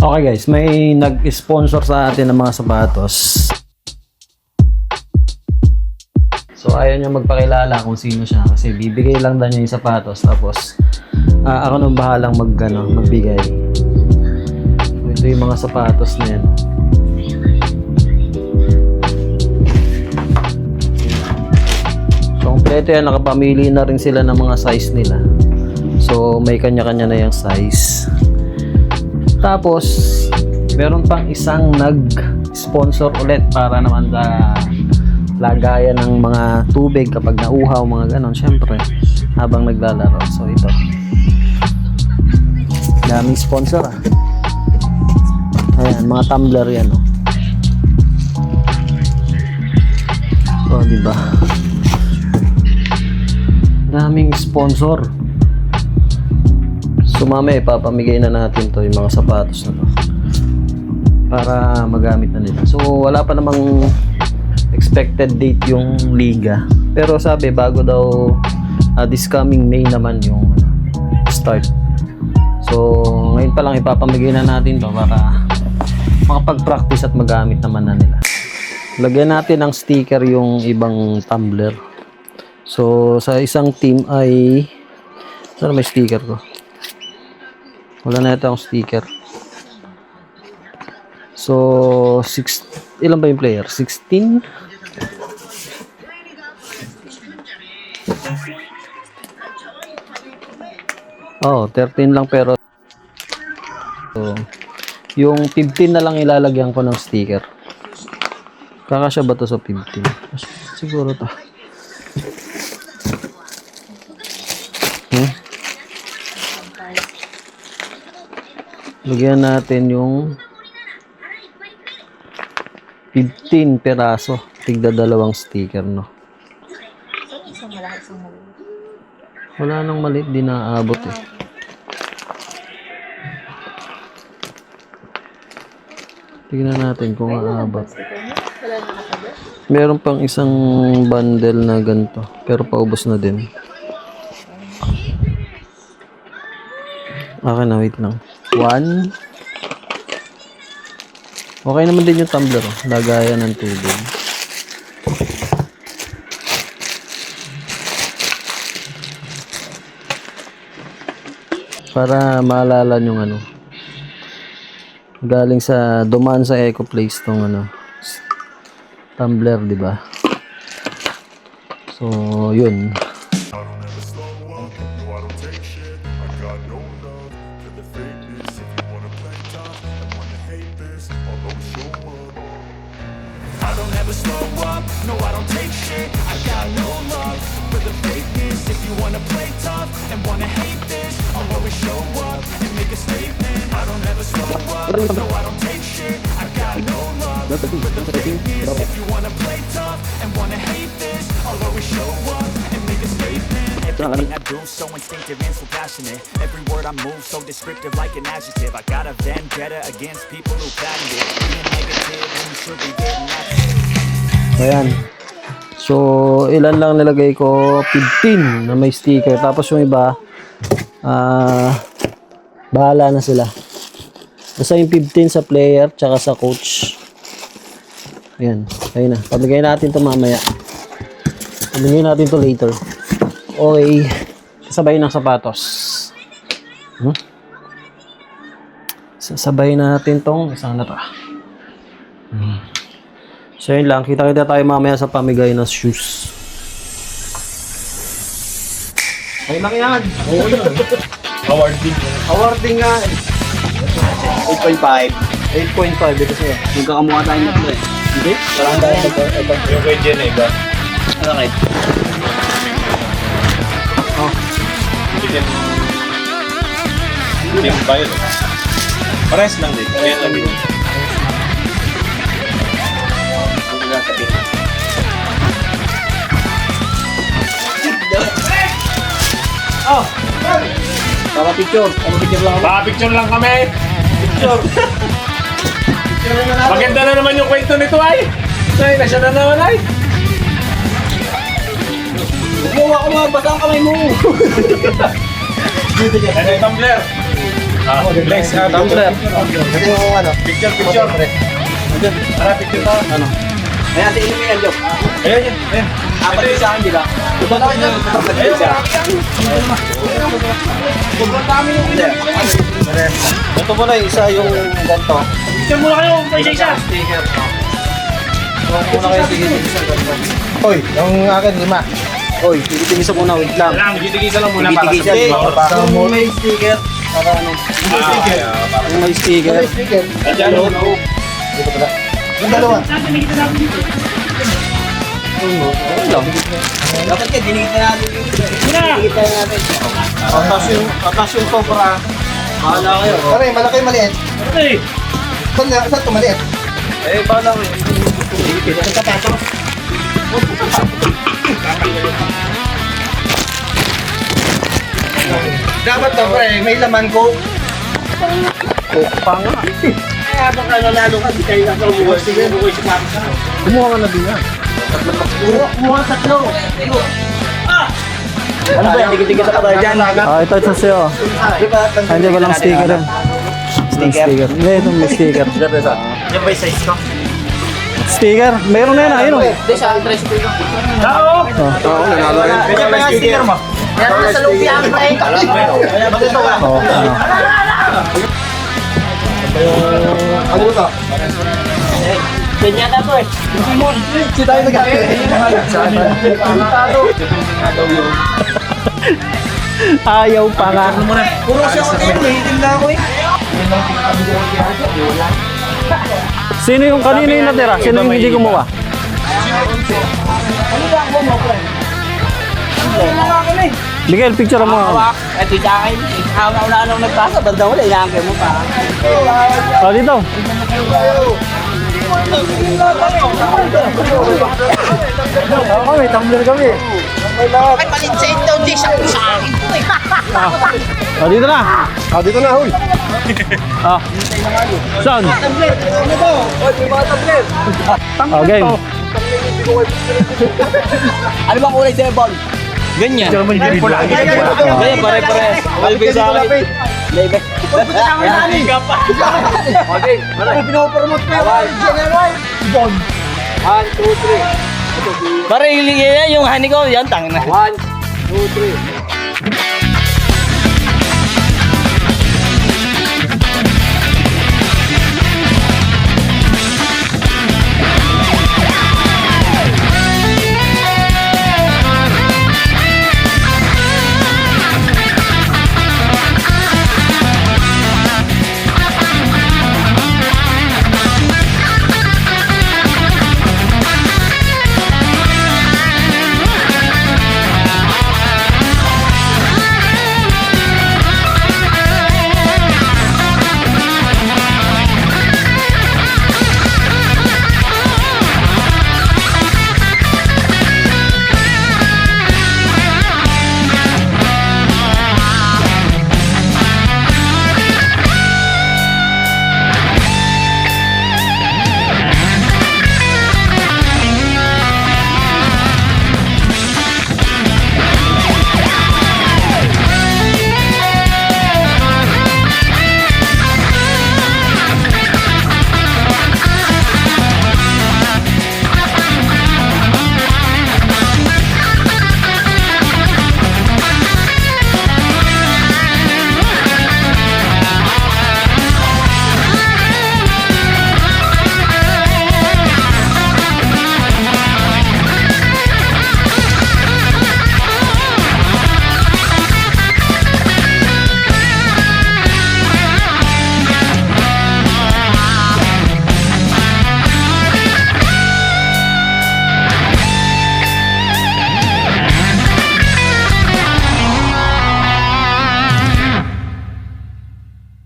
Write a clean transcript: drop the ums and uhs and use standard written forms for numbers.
Okay guys, may nag-sponsor sa atin ng mga sapatos. So ayaw niya magpakilala kung sino siya kasi bibigay lang daw niya yung sapatos tapos ako nang bahalang magbigay. Ito yung mga sapatos na yan. So kompleto yan, nakapamili na rin sila ng mga size nila. So may kanya-kanya na yung size. Tapos, meron pang isang nag-sponsor ulit para naman sa lagayan ng mga tubig kapag nauhaw, mga ganon. Siyempre, habang naglalaro. So, ito. Daming sponsor ah. Ayan, mga tumbler yan oh. So, diba? Daming sponsor. So mamaya ipapamigay na natin to yung mga sapatos na to para magamit na nila. So wala pa namang expected date yung liga. Pero sabi bago daw this coming May naman yung start. So ngayon pa lang ipapamigay na natin to para makapag-practice at magamit naman na nila. Lagyan natin ng sticker yung ibang tumbler. So sa isang team ay saan may sticker ko? Wala na ito ang sticker. So, ilan ba yung player? 16? Oh, 13 lang pero so, yung 15 na lang ilalagyan ko ng sticker. Kakasya ba to sa 15? Siguro to. Lagyan natin yung 15 peraso. Tigda dalawang sticker, no? Wala nang maliit, di naaabot eh. Tignan natin kung aabot. Meron pang isang bundle na ganito, pero paubos na din. Okay na, wait lang. 1. Okay naman din yung tumbler, oh. Lagayan ng tubig. Para maalala yung ano. Galing sa dumaan sa Eco Place tong ano. Tumbler, di ba? So, yun. Slow up, no I don't take shit. I got no love for the fakeness. If you wanna play tough and wanna hate this, I'll always show up and make a statement. I don't ever slow up, no I don't take shit. I got no love for the fakeness. If you wanna play tough and wanna hate this, I'll always show up and make a statement. Everything I do so instinctive and so passionate. Every word I move so descriptive like an adjective. I got a vendetta against people who patent it. Being negative when you should be getting at it. Ayan. So, ilan lang nilagay ko? 15 na may sticker. Tapos yung iba, bahala na sila. Basta yung 15 sa player, tsaka sa coach. Ayan. Ayun na. Pamigay natin ito mamaya. Pamigay natin ito later. Okay. Sasabay ng sapatos. Sasabay natin tong isang na to. So yun lang, kita-kita tayo mamaya sa pamigay ng shoes. Ay lang yan! Oo yun. Awarding. Awarding nga eh. 8.5. 8.5 ito sa'yo. Magkakamukha tayo na ito eh. Hindi? Parang tayo ito. Yung kay Jen eh ba? Ano kay? Oh. Hindi mo ba yun? Pares lang din. Kaya lang din. Oh! Para picture. Para picture lang ako. Picture lang kami. Picture. Picture na natin. Maganda na naman yung kwento nito ay. Ay, nasya na naman ay. Gumawa ko mga basa ang kamay mo. Ano yung tumbler? Next, Tumbler. Picture. Tara, picture tayo. Ano? May ate ilimi yan, Jok. Ayan. Apat yung sa akin, di ba? Ito mo na isa yung ganito. Picture muna kayo, isa-isa. Sticker. Muna kayo tigil-tigisa ganito. Hoy, yung akin 5. Hoy, tigil-tigisa muna, wait lang. Lang, tigisa lang muna para Tigisa, sa di ba? Kung may sticker, para ano? Kung may sticker. Diyan, no? Yung dalawa. Dapat ka, dinigit na natin yung dinigit na natin. Atas yung cobra. Bahala kayo. Pare, malaki maliit. Okay. Saan ito maliit? Eh, bahala kayo. Dapat to, pre. May laman ko. Pa nga. Kaya baka nanalo ka, di kayo nakaubuhay. Sige, buhay si Marta. Kumuha ka na din yan. Kumuha tatlo. Ano ba yan? Dikit-dikit sa katay dyan. Ito sa'yo. Hindi ko lang sticker yun. Sticker? Hindi, ito may sticker. Yan ba yung size ko? Sticker? Meron na yan, ayun o. Hindi, sa address ko yun. Oo. Oo, nanalo rin. Kaya ba yung sticker mo? Meron na sa lumpia ang pre. Oo, ano. Ano ito? Kanya na to eh. Si tayo nag-ate. Ayaw pa nga. Puro siya ko tayo, nahitim na ako eh. Sino yung kanina yung natira? Sino yung hindi gumawa? Miguel, picture mo. Hawak, ito sa akin. Hawak na anong nagpasa, banda wala, inaangkin mo pa. Oh, dito. Ako, may tumbler kami. Ay, palinsain daw, di sa akin po eh. Oh, dito na. Dito na, huy. Ah. Saan? Oh, game. Ano bang kulay sa ball? Ganyan. Pula. Ganyan, pare-pare. Malibig sa akin. Malibig. Okay, Pinopromote ko yung general. Pare, yung honey ko, yan, tangin na. 1, 2, 3.